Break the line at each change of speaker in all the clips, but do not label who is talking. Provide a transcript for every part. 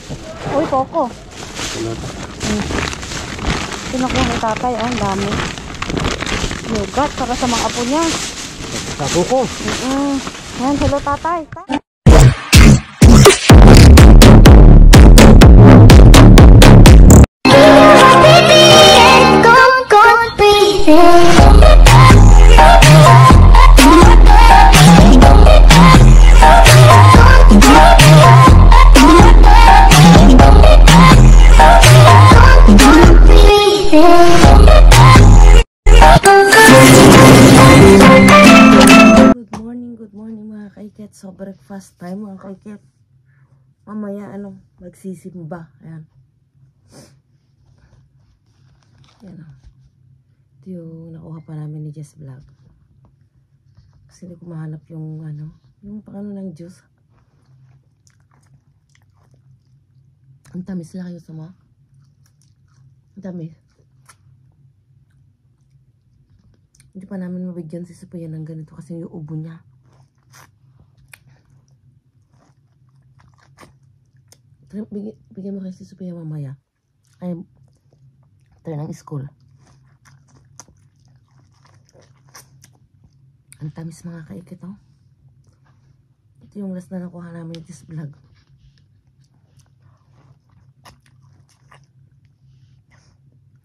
Uy, Coco. Pinakuha ni tatay. Oh, ang dami. Yugat para sa mga apo niya.
Sa Coco.
Ayan, hello tatay. Good morning mga kaiket. So breakfast time mga kaiket. Mamaya magsisimba. Ayan. Ayan o. Ito yung nakuha pa namin ni Jess Vlog. Kasi hindi ko mahanap yung yung pang ng juice. Ang tamis lang yung sama. Ang tamis. Hindi pa namin mabigyan si Sophia ng ganito kasi yung ubo niya. Bigyan mo kasi si Sophia mamaya. Ay, tayo ng school. Ang tamis mga kaikit, oh. Ito yung last na nakuha namin in this vlog.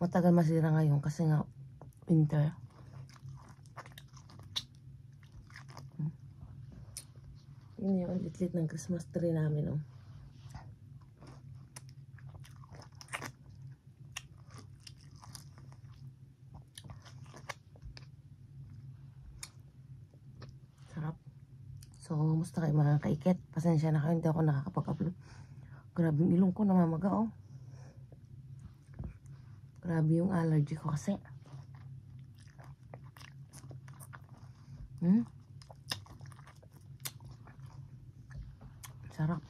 Matagal masira ngayon kasi nga winter. Yun yung lit-lit ng Christmas tree namin, oh. Sarap. So, musta kayo mga kaiket? Pasensya na kayo, hindi ako nakakapag-upload. Grabe yung ilong ko, namamaga, oh. Grabe yung allergy ko kasi. Sarap.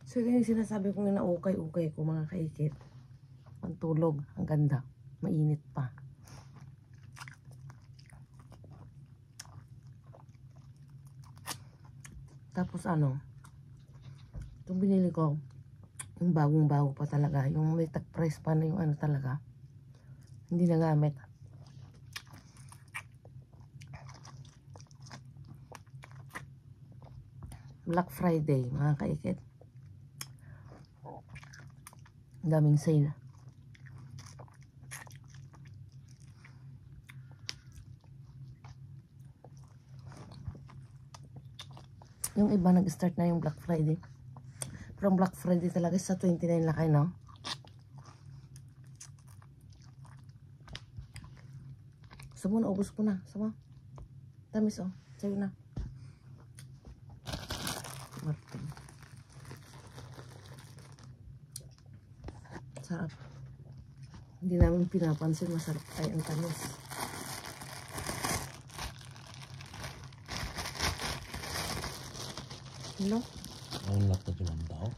So, yun yung sinasabi ko na ukay-ukay ko mga kaikit. Ang tulog, ang ganda. Mainit pa. Tapos itong binili ko, yung bagong-bago pa talaga. Yung may tag price pa na yung talaga. Hindi nagamit. Black Friday, mga kaikit. Ang daming sale. Yung iba nag-start na yung Black Friday. Pero Black Friday talaga sa 29 na kayo, no? Sama na, ubos ko na. Sama. Tamis, oh. Sa'yo na. Martin. Sarap. Hindi namin pinapansin. Masarap ay ang tamis. Hello?
Ang lakad yung daw.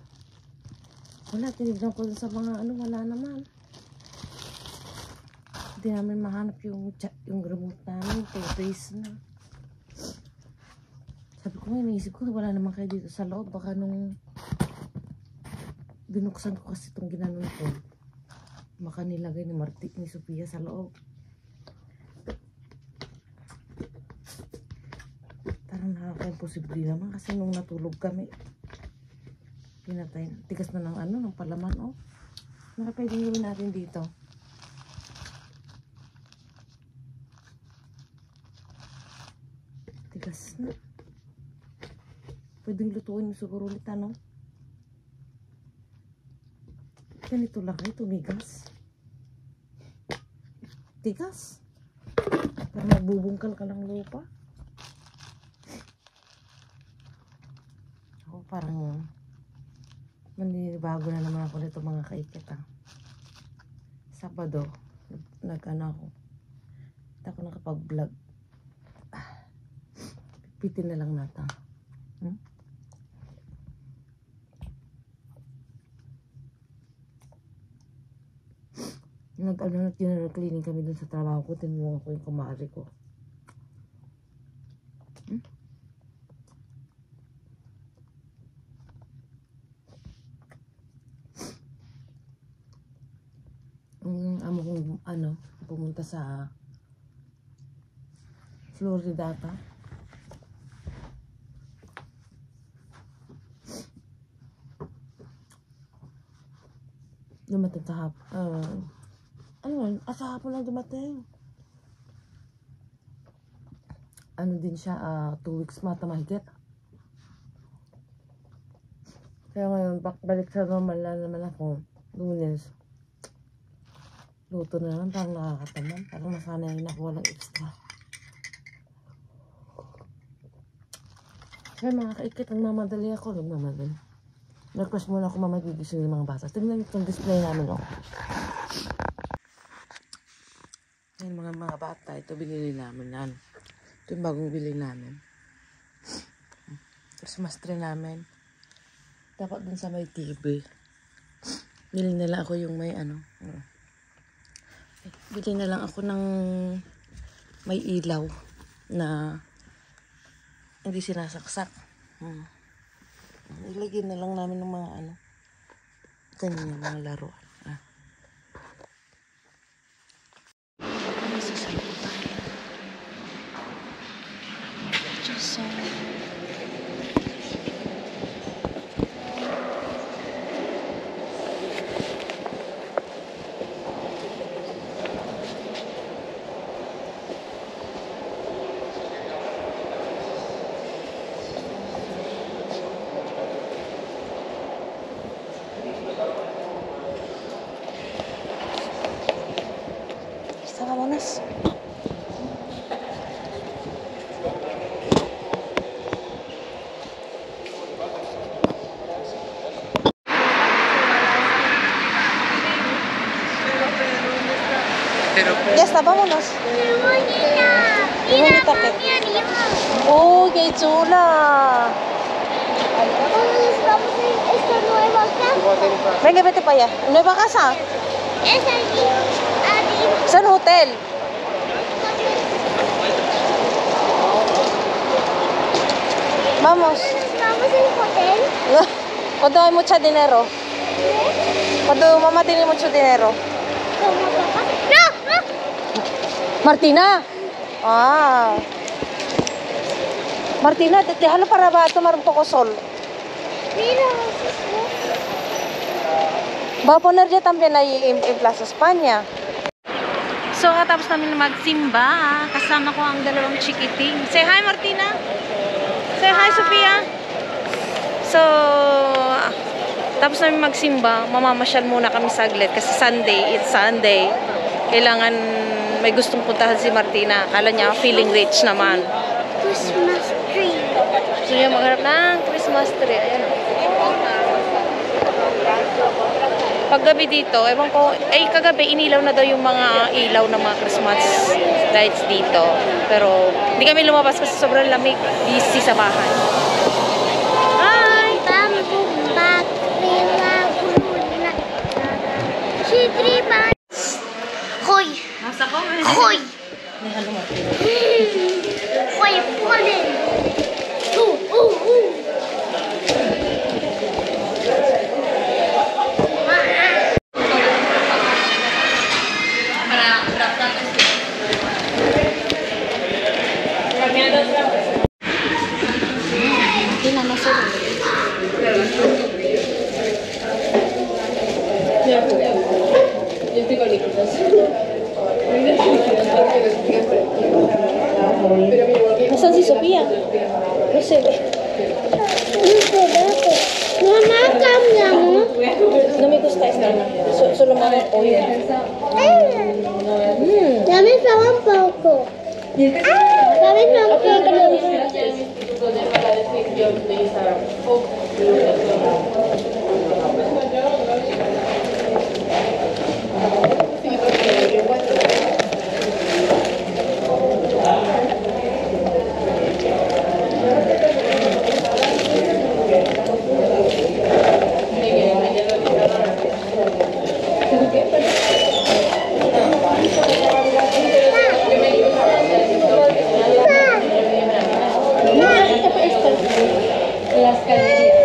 Wala, tinignan ko sa mga wala naman. Hindi namin mahanap yung remote namin. Two-days na. Sabi ko nga, iniisip ko, wala naman kayo dito sa loob. Baka nung binuksan ko kasi itong ginanon ko, baka nilagay ni ni Sophia sa loob. Parang nakaka-imposible naman kasi nung natulog kami, pinatay. Tigas na ng ng palaman, oh. Ano pwedeng gawin natin dito? Tigas na. Pwedeng lutuin siguro ulit, ganito lang kayo, tumigas. Tigas. Parang magbubungkal ka lang lupa. Ako parang maninibago na naman ako nito mga kaikit, Sabado, ako. Hindi ako nakapag-vlog. Pipitin na lang natin. General cleaning kami dun sa trabaho ko. Tinulungan ko yung kumari ko. pumunta sa Florida ata. Dumating kahapon. Kahapon lang dumating. Din siya, 2 weeks mata mahigit. Kaya ngayon, balik sa normal na naman ako. Lunes. Luto na naman, parang nakakataman. Parang nasanay na ako, walang extra. Kaya mga kaikit, nagmamadali ako. Nag-request muna ako mamagigising ng mga bata. Tingnan niyo itong display namin, oh. Ayan mga bata, ito binili namin yan. Ito yung bagong bili namin. Christmas tree namin. Dapat dun sa may TV. Bili na lang ako yung may Bili na lang ako ng may ilaw na hindi sinasaksak. Ilagyan na lang namin ng mga ganyan yung mga laruan. Vámonos. Ya está, vámonos.
¡Qué bonita!
Qué bonita que. ¡Uy, qué chula!
Vamos a esta nueva casa.
Venga, vete para allá. ¿Nueva casa?
Es allí, arriba.
Es un hotel. Vamos.
Vamos al hotel.
Cuando hay mucho dinero. Cuando mamá tiene mucho dinero.
¿Cómo papá? ¡No! ¡No!
Martina. Martina, déjalo para tomar un poco sol.
Mira.
Va a poner ya también ahí en Plaza España. So, katapos namin magsimba. Kasama ko ang dalawang chikiting. Say hi, Martina. Say hi, Sofia. So, tapos namin magsimba. Mamamasyal muna kami saglit. Kasi it's Sunday. Kailangan may gustong puntahan si Martina. Akala niya feeling rich naman.
Christmas tree.
Gusto niya maghanap ng Christmas tree. Ayan. Paggabi dito, ewan ko, kagabi inilaw na daw yung mga ilaw ng mga Christmas lights dito. Pero hindi kami lumabas kasi sobrang lamig, busy sa bahay. Hi!
Hoy!
Nasa ko?
Hoy!
Ano mo?
Hoy, polen!
Nasaan si Sofia? No se ve.
Mamá, cambiamos.
No me gusta esta. Solo me hago pollo.
Dame un poco. Dame un poco.
Las calderitas.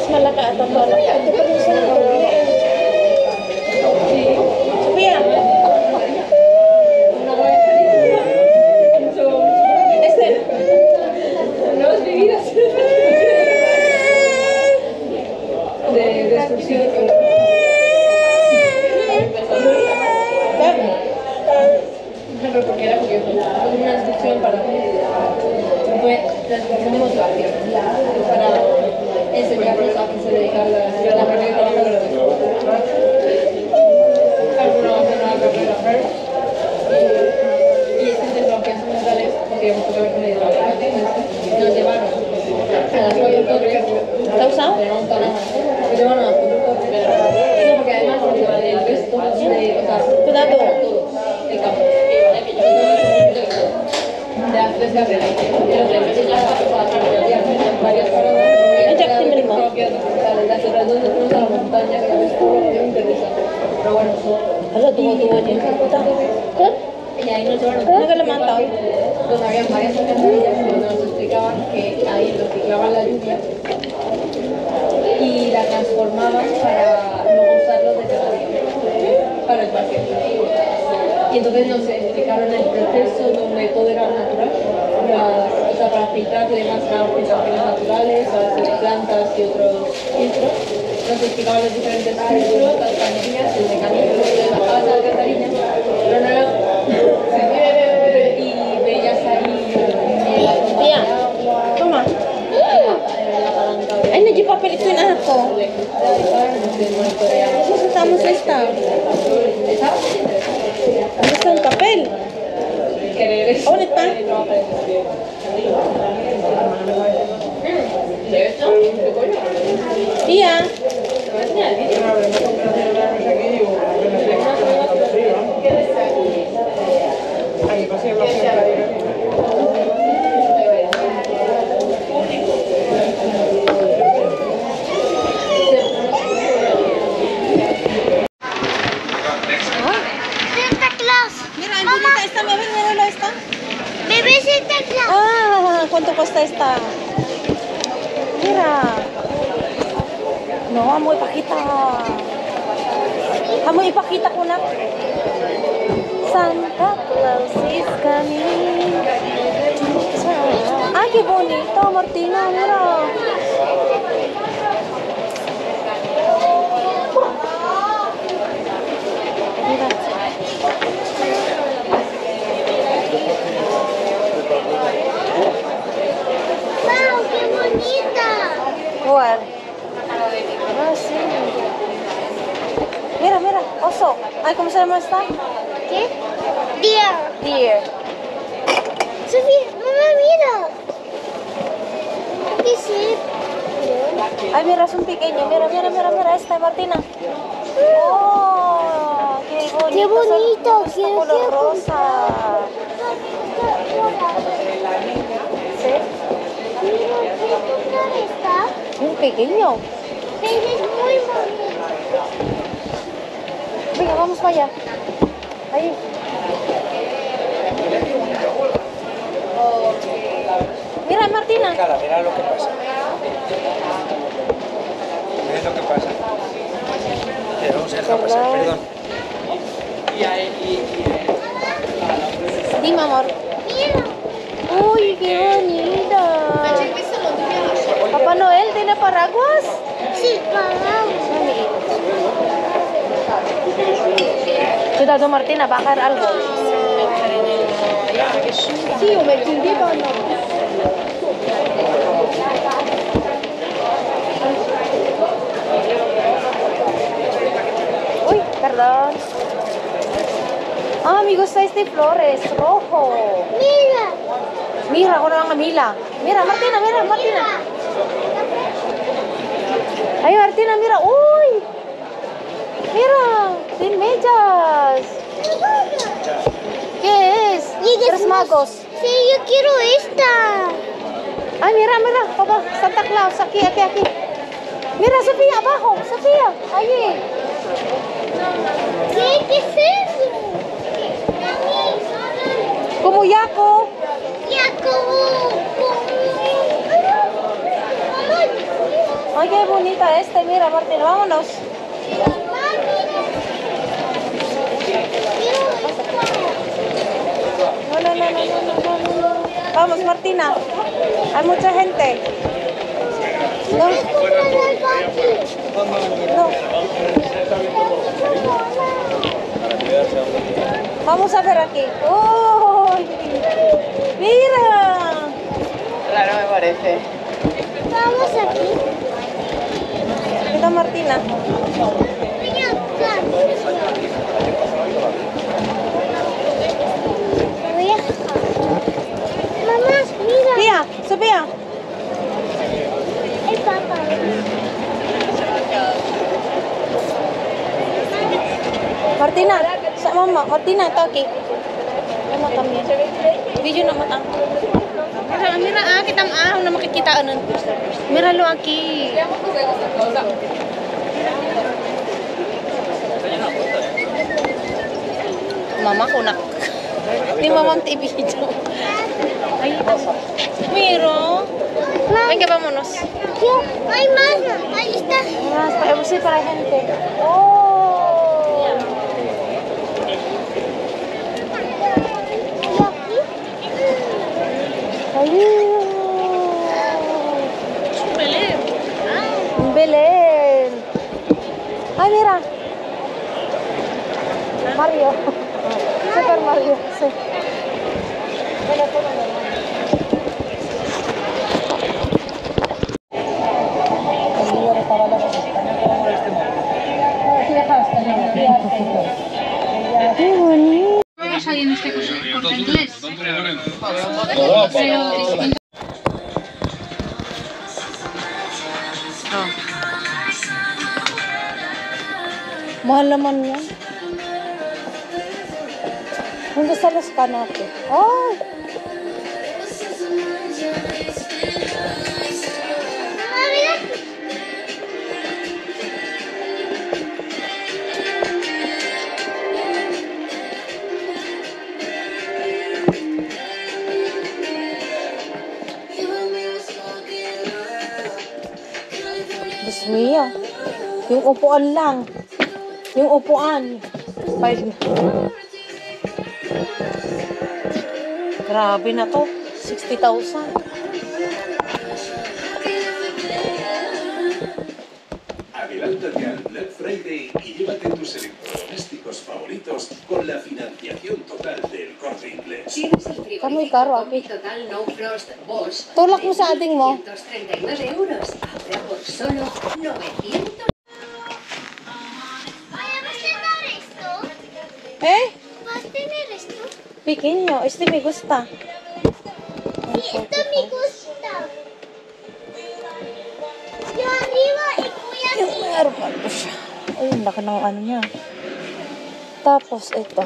mas malaka at ang malaki. Ito pa rin sa Sophia! Esther!
De destrucción. Pero porque era curioso. Fue una destrucción para fue transformamos la acción para enseñarnos a que se dedica a la carrera trabajadora. Algunos hacen una carrera first y existen bloqueos mentales porque hemos tocado con el trabajo. Nos llevaron a la escuela de
¿Está usado?
nos llevaron a no, porque además el resto de, o sea,
Cuidado.
el campo. De las tres carreras. Varias paradas. Las otras dos nos fuimos a la montaña, que es muy interesante. Pero bueno, y ahí nos llevaron.
No que le mata hoy.
Donde había varias alcantarillas que nos explicaban que ahí reciclaban la lluvia y la transformaban para luego usarlo de terapia para el paciente. Y entonces nos explicaron el proceso donde todo era natural, o sea, para filtrar y demás eran filtraciones naturales, a base de plantas y otros filtros. Nos explicaban los diferentes filtros, las cañerías, el mecanismo de bajar la alcantarilla, pero no era... y veías ahí la bomba de agua,
Toma.
la palanca de...
Ay, nandiyan papel ito yung anak ko. Susutamos esta. Gusto yung papel. Ulit pa. Iya.
Santa Claus.
Mira, ang bonita esta. Mira esta.
Bebé Santa Claus.
Ah, ¿cuánto cuesta esta? Mira. No, amo ipakita. Amo ipakita ko na. Santa Claus is coming. Ay, qué bonito, Martina, mira. Mira.
Wow, qué bonita.
¿Cuál? Ah, sí. Mira, mira, oso. Ay, ¿cómo se llama esta?
¿Qué? Deer.
Deer.
Sofía, mamá, mira. ¿Qué es esto?
Ay, mira, es un pequeño. Mira, mira, mira, mira esta, Martina. Oh, qué bonito.
Qué bonito,
Está
quiero-
color
quiero
rosa. ¿Sí?
Mira, ¿qué color está?
Un pequeño.
Pero es muy bonito.
Venga, vamos para allá. Ahí. Mira, Martina.
Mira lo que pasa. Mira lo que pasa. Vamos a dejar pasar, perdón.
Dime, amor.
Mira.
Uy, qué bonita. Papá Noel, ¿tiene paraguas?
Sí, vamos.
Cuidado, Martina, va a caer algo. Sí, o me chingué, Uy, perdón. Ah, me gusta este flores, rojo.
Mira.
Mira, ahora van a Mila. Mira, Martina, mira, Martina. Ay, Martina, mira. Uy. Mira, sin mellas. ¿Qué es? Tres magos.
Sí, yo quiero esta.
Ay, mira, mira, papá, Santa Claus, aquí, aquí, aquí. Mira, Sofía, abajo, Sofía, allí.
¿Qué es eso?
Como Yaco.
Ya como...
Ay, qué bonita este. Mira, Martín, vámonos. No. Vamos, Martina. Hay mucha gente. No. No. Vamos a ver aquí. ¡Oh! ¡Mira!
Raro me parece.
Vamos aquí.
Mira, Martina.
Mamá, mira.
Sofía, Sofía.
El papá.
Martina, sa mama. Martina, ito aquí. Mama también. Video na mata. Mira, kita na makikita nun. Mira lo aquí. Mama ko na. Di mama TV dito. Ay, miro. Venga, vámonos.
Hay más. Ahí está.
Más para gente. Oh. Belén. Ay, mira. Mario. Super Mario. Sí. Qué bonito.
Vamos a ir en este curso corte inglés.
Mahal naman yan. Nandun sa Las Canate. Ay! Diyos mio. Yung upuan lang. Yung upuan. Grabe na to. 60,000.
Adelántate al Black Friday y llévate tus electrodomésticos favoritos con la financiación total del Corte Inglés.
Tienes el
Kami
frigorífico
karo,
Combi
Aki.
Total No Frost Bosch.
Tulak mo sa ating mo.
139 euros. Ahora por solo 900.
¿Vas a tener esto?
Eh?
¿Vas a tener esto?
Pequeño. Este me gusta.
Sí, esto me gusta. Yo arriba y voy a...
Yung meron ko siya. Ay, yung laki ng ano niya. Tapos, ito.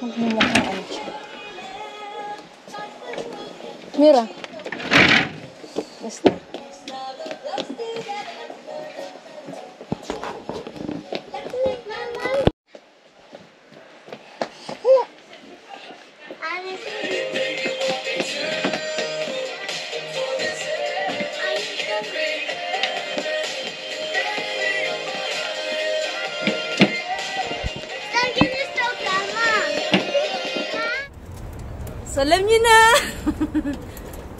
Magmumukhaan siya. Mira. Basta. So, alam nyo na!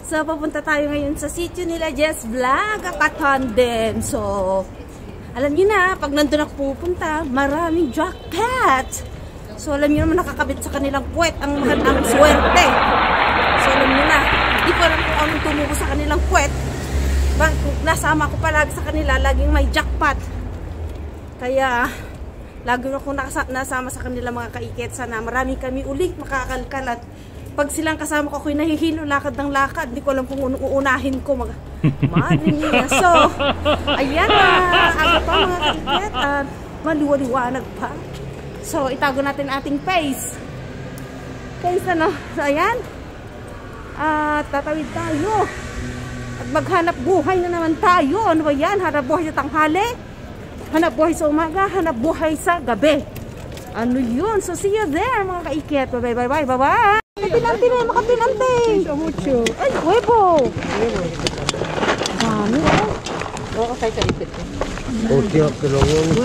So, papunta tayo ngayon sa sitio nila Jess Vlog, Katandem. So, alam nyo na, pag nandun ako pupunta, maraming jackpot. So, alam nyo naman nakakabit sa kanilang puwet ang swerte. So, alam nyo na, hindi ko alam kung anong tumubo sa kanilang puwet. Nasama ko palagi sa kanila, laging may jackpot. Kaya, lagi ako nasama sa kanila mga kaiket. Sana marami kami ulit makakalkalat. Pag silang kasama ko, ako'y nahihilo, lakad ng lakad. Hindi ko alam kung uunahin ko. Madre mia. So, ayan na. Aga pa mga kaiket. Maliwaliwanag pa. So, itago natin ating face. Face ano? So, ayan. At tatawid tayo. At maghanap buhay na naman tayo. Ano ba yan? Hanap buhay sa tanghali. Hanap buhay sa umaga. Hanap buhay sa gabi. Ano yun? So, see you there mga kaiket. Bye-bye. Bye-bye. Bye-bye. Makatinante na, makatinante. Ay, huevo. Dami oh.
Hostia, que lo huevo.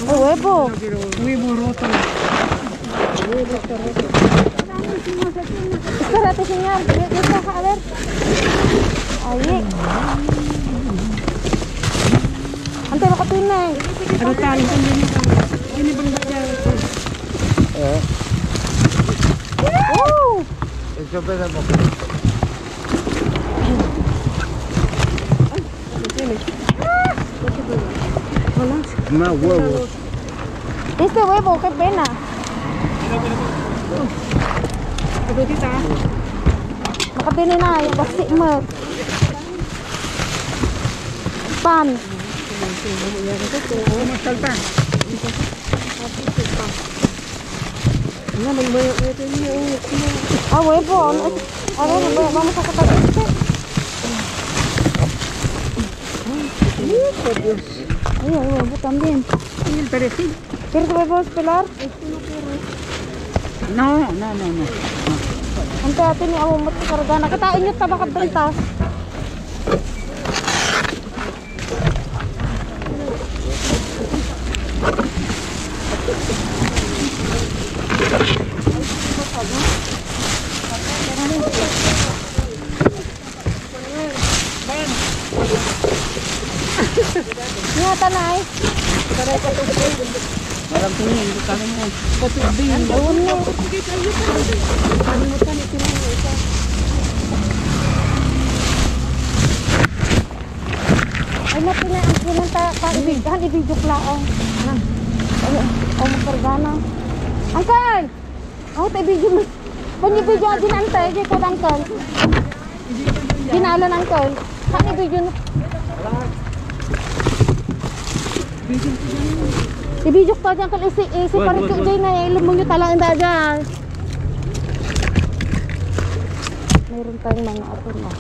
Ay, huevo. Espérate, señor. Yo trabajo, a ver. Ahí. Ante, makatinay. Ano tayo? Ini bang baca?
Eso pesa poco. Más huevos.
Este huevo, qué pena. Makabili na yung basi mo. Pan. Ah, huevo. Ano, vamos a catar este. Ay, huevo también.
¿Y el perejil?
¿Quieres huevos pelar?
No.
Ante atin ni ako matkarga. Nakatain nyo tabakad brintas. Nga tanay.
Parang tingin, hindi kami mo. Patubing.
Ayun na. Ay, napila ang pinanta ka ibigyo klaong. Ay, magkarga na. Uncle! Ako tayo ibigyo mo. Panyibigyo nga din antay. Diyan ko uncle. Ginalan uncle. Kan ibigyo na. Ibigyo ko dyan uncle. Isi parikyo dyan na. Ilum mo nyo talang anda dyan. Mayroon tayong mga ato na.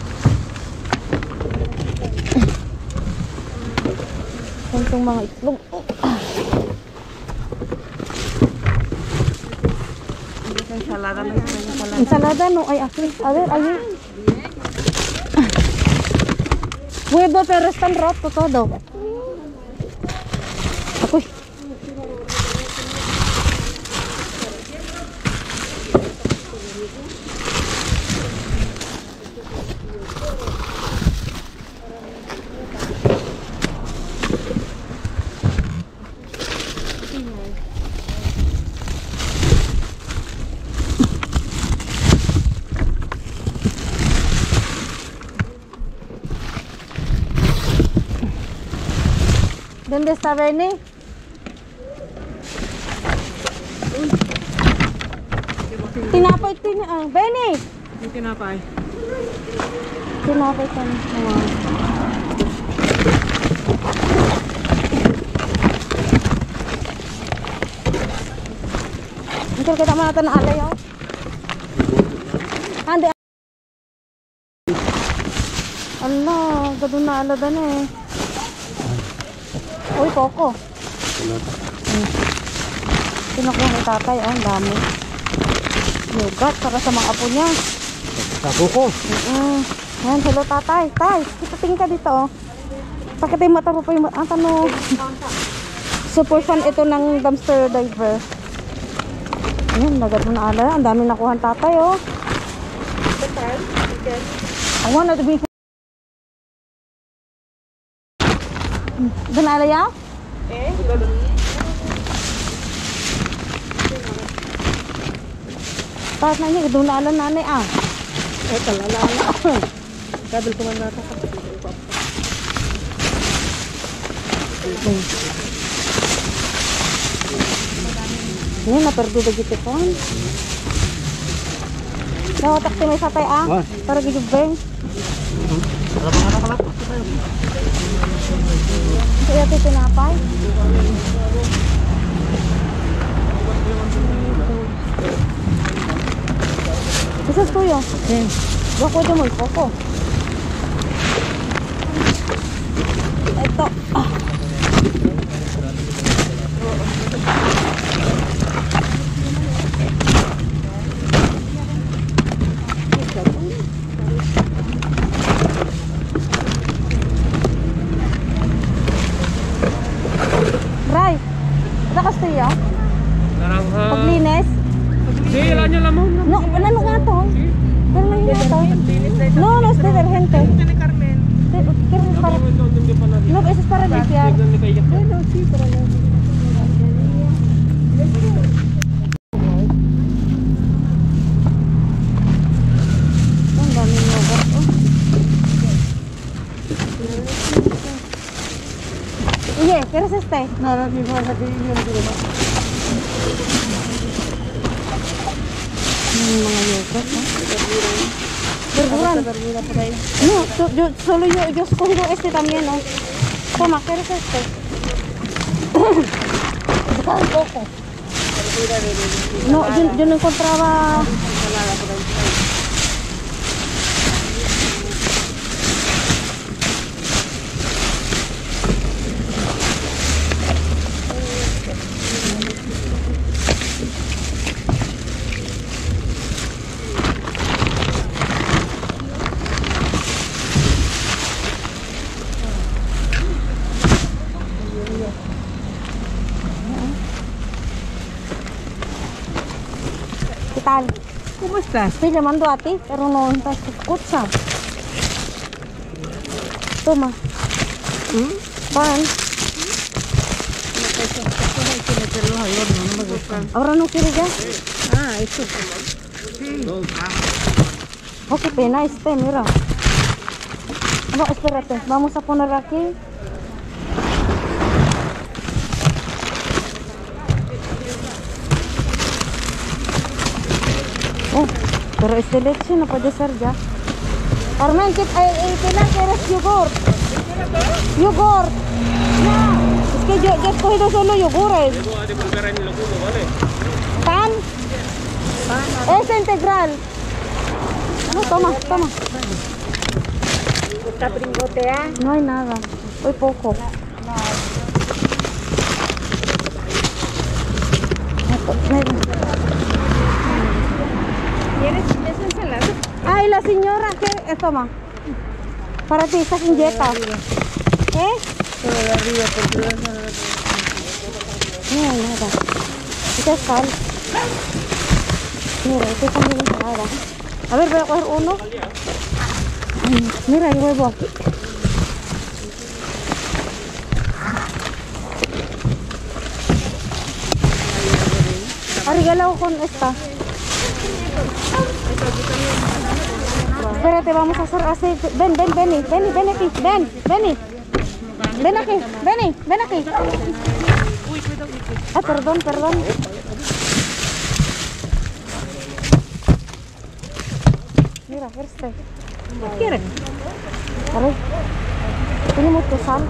Itong mga itlog. Ensalada no, ay aquí. A ver, ahí. Huevo, pero están roto todo. Akoy. ¿Dónde está Benny? Tinapay Benny!
Yung tinapay.
Tinapay ka na. Until kita manatan na alay oh. Ande. Allah, gadun na alada na eh. Uy, Coco. Kinukuha ni tatay, oh, ang dami. Yogat, para sa mga apo niya.
Sa kuko.
Ayan, hello tatay. Tay, tingin ka dito, oh. Pakita yung mata mo pa yung tanong. Super fun ito ng dumpster diver. Ayan, nagad mo na ala. Ang dami nakuha ng tatay, oh. I wanna to be... Doon alaya? Pahat na niya, doon alam nanay ah.
Talala. Kadal ko man nata.
Ini naperdu begitu kan? Nah, otak timay satay ah. Para gigubeng. Kaya ito tinapay. Isas kuya. Bako dyan mo ipoko. Ito. No, no es detergente. Pero es para... No, eso es para limpiar. Bueno, sí, para la... Ang daming yogurt, oh. Oye, ¿quieres este?
No, no, mi mamá sabi yun dito ba?
Mga yogurt, no? Verduran. No, yo escogido este también, ¿no? Toma, ¿quieres este? Busca un poco. No, yo no encontraba... ¿Qué tal?
¿Cómo estás?
Estoy llamando a ti, pero no te escucha. Toma. Pan. ¿Ahora no quieres ya?
Ah, esto.
Oh, qué pena mira. No, espérate, vamos a poner aquí. Oh, pero leche no puede ser ya. Carmen, ¿qué quieres yogurt? Yogurt. No, es que yo he escogido solo yogures. ¿Pan? Es integral. No, toma.
¿Está pringotea?
No hay nada, muy poco.
¿Quieres esa ensalada?
Ay, la señora, ¿qué? Toma. Para ti, estas galletas. ¿Eh? No hay nada. Esta es sal. Mira, esta es también ensalada. A ver, voy a coger uno. Ay, mira el huevo aquí. Arregalo con esta. Espérate, vamos a hacer así. Ven aquí, ven aquí. Ah, perdón. Mira, este.
¿Qué quieres?
A ver, tenemos que sal.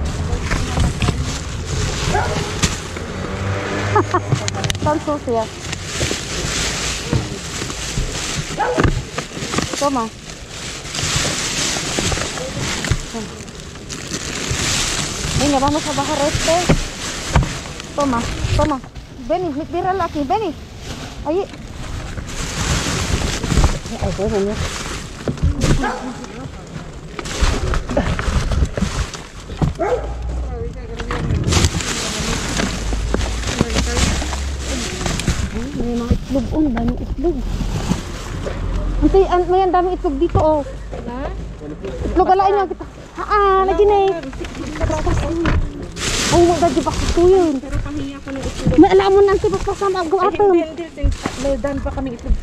Tan sucia. Toma. Venga, vamos a bajar este. Toma. Vení, míralo aquí, vení. Ahí. May mga itlog, oh, daming itlog. May ang daming itlog dito, oh. Itlog, alain niya kita. Lagi na eh. Ay, wag di ba ko yun?
Pero pahingi ako ng itlog.
May alam mo nang tibak pa sa mag-aapon.
Hindi. May dan pa kami itlog.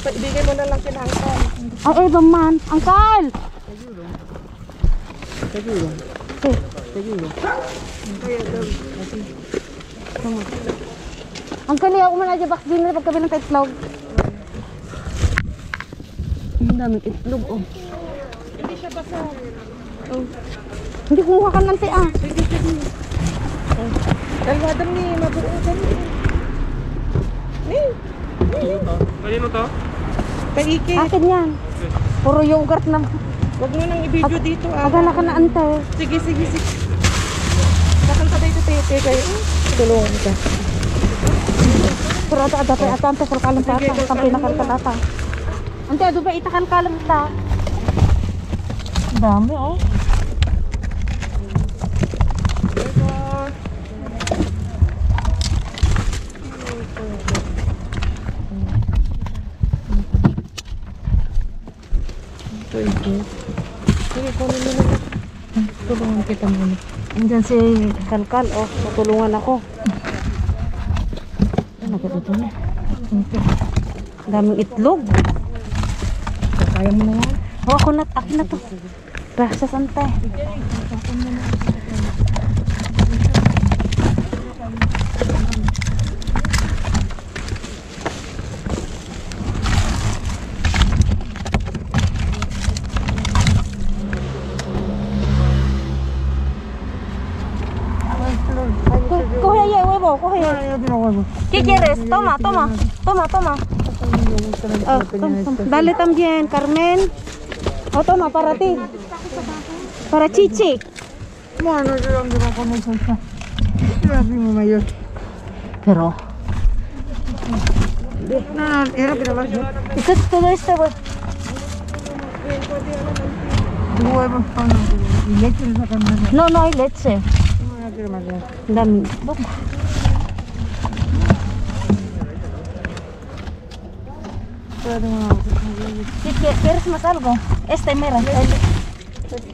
Ibigay mo na lang kina Angkal.
Ay, ba man? Angkal!
Seguro.
Angkal, ako man adya bak din na pagkabilang sa itlog. Ang daming itlog, oh.
Hindi siya basa.
Hindi kumuha ka ng tea.
Dalwadam ni mabuo ka ni.
Kanino to?
Paikit.
Akin yan. Puro yogurt na.
Huwag mo nang i-video dito.
Agala ka na ante.
Sige. Sakal ka dito, tete kayo. Tulungan ka.
Pero ito adapay at ante kalkalang pata. Kampi na kalkalata. Ante, ado ba itakalkalang ta? Dami, oh.
20. Sige, kunin mo na. Tulungan kita muna.
Andyan si Kalkal, oh. Tutulungan ako. Ano ka dito na? Daming itlog.
Kaya mo na yan.
Oh, akin na to. Gracias, ante. Coge ahí el huevo, coge ahí.
Yo quiero huevo.
¿Qué quieres? Toma. Toma. Dale también, Carmen. Oh, toma, para ti. Para Chichi.
Bueno, yo dónde va con eso. Yo la primo mayor.
Pero,
No, era que no más.
esto es todo huevo.
Huevos con y leche le sacan más.
No hay leche.
No, quiero más.
Dame. ¿Quieres más algo? Mira.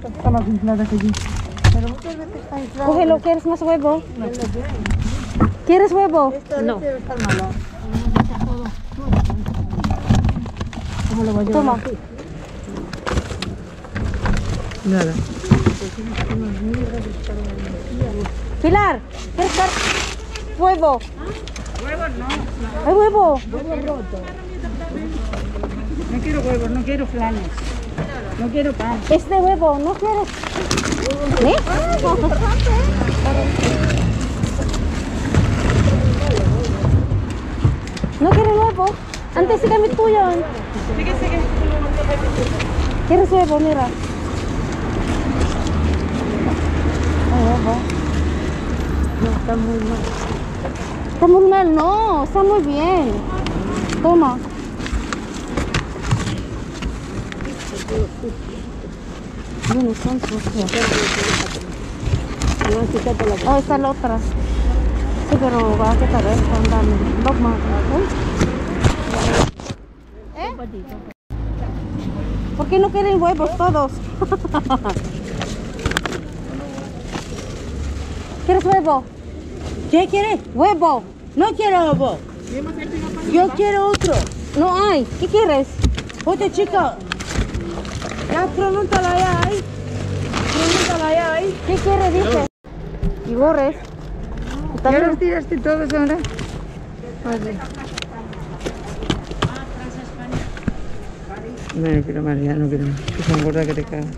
Está más inflada que yo. Pero muchas veces está inflada.
Cógelo, ¿quieres más huevo? ¿Quieres huevo?
No. Está malo. ¿Cómo lo voy a llevar?
Toma.
Nada.
Pilar, ¿quieres dar huevo?
Huevos no.
¿Hay huevo?
Huevos rotos. No quiero huevos, no quiero flanes. No quiero pan.
Huevo, ¿no quieres? ¿Sí? ¿No quieres huevo? Antes sígame tuyo.
Sigue.
¿Quieres huevo? Mira. Hay huevo.
No, está muy mal.
Está muy mal, no, está muy bien. Toma. Bueno, son sucios. Oh, está la otra. Sí, pero va a quitar esto, andame. Dogma. ¿Eh? ¿Por qué no quieren huevos todos? ¿Quieres huevo?
¿Qué quieres?
¡Huevo!
No quiero huevo. Yo quiero otro.
No hay. ¿Qué quieres?
Oye, chica. Ya, pregúntala ya ahí.
¿Qué quieres, dice? ¿Y Boris?
¿Ya los tiraste todos ahora? Vale. No quiero más, ya no quiero más. Que son gordas que te cagan.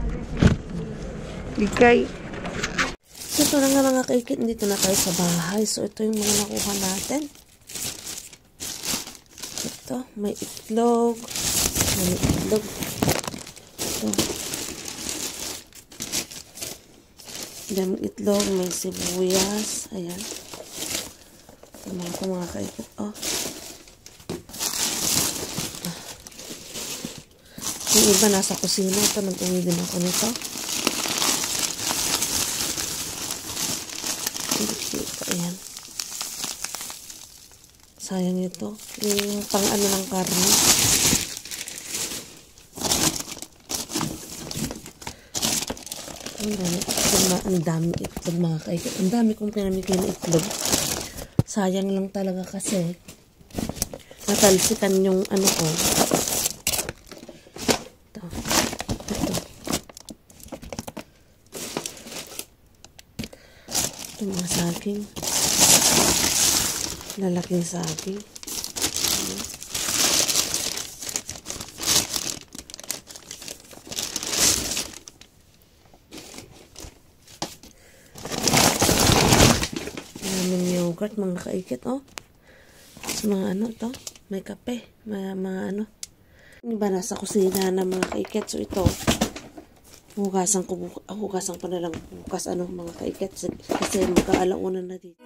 Ikay.
Ito na nga mga kaikit, dito na tayo sa bahay. So, ito yung mga nakuha natin. Ito, may itlog. Ito. Daming itlog, may sibuyas. Ayan. Ito mga kaikit. Oh. Yung iba nasa kusina. Ito, nag-uwi din ako nito. Ayan. Sayang ito. Yung pang ano ng karne. Ang daming itlog mga kaikit. Ang dami kong pinamigay na itlog. Sayang lang talaga kasi natalsikan yung ano ko. Ito. Ito mga saging. Lalaking saging. Maraming yogurt mga kaikit, oh. Sa mga ano to, may kape, mga ano. Iba nasa kusina na mga kaikit. So ito, hugasan pa na lang bukas ano mga kaikit kasi magkaalauna na dito.